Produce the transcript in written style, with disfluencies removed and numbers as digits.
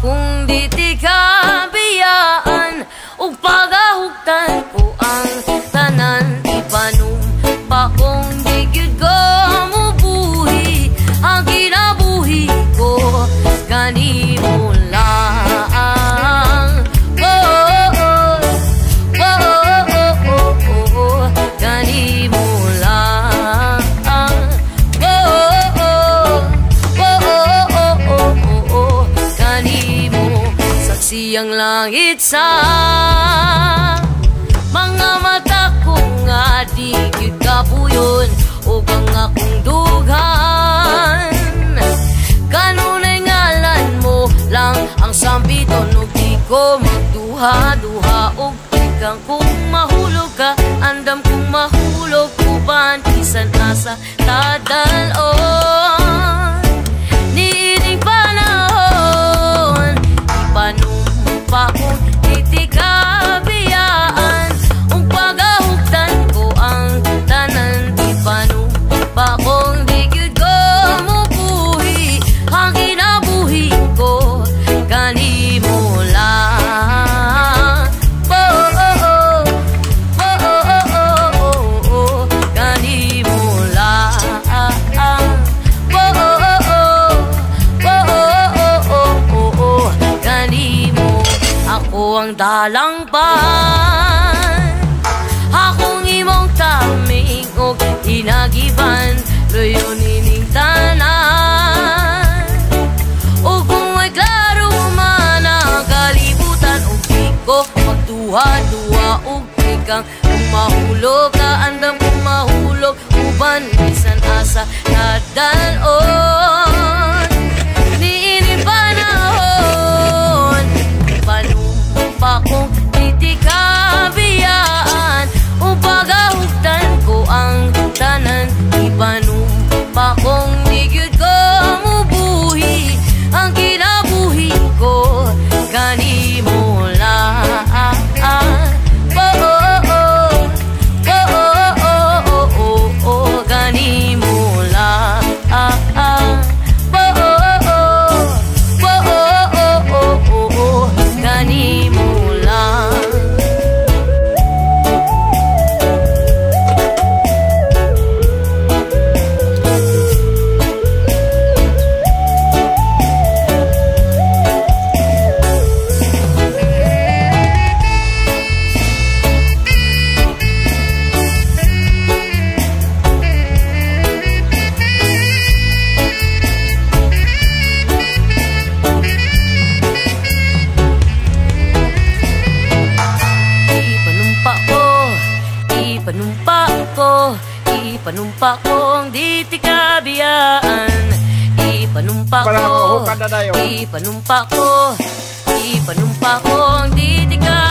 kung di ti kabiyaan, ug pagahugtan ko ang tanan. Ipanumpa kung di gyud ko mubuhi, ang kinabuhi ko kanimo lang. Kanimo lang. Kanimo saksiyang langit sa mga mata ko nga di gyud kapuyon, ug ang akong dughan kanunay ngalan mo lang ang sambiton, ug di ko magduha-duha. ug ikang kung mahulog ka, andam kung mahulog uban bisan asa tadalon. Niining panahon ipanumpa kong iti kabiyaan, ug pagahugtan ko ang tanan. Ipanumpa kong di gyud ko mubuhi, ang kinabuhi ko kanimo lang. Kanimo lang. Kanimo ako ang dalangpan, akong imong taming og hinagiban, loyon ining tanan. O kung may klaro man ang kalibutan, og di ko magduha-duha, og ikang kung mahulog ka, andam kung mahulog uban bisan asa tadalon. Niining panahon ipanumpa kong iti kabiyaan, ug pagahugtan ko ang tanan. Ipanumpa kong di gyud ko mubuhi, ang kinabuhi ko kanimo lang. Kanimo lang. Kanimo lang. Ipanumpa kong di ti kabiyaan, ipanumpa ko, ipanumpa kong di ti kabiyaan.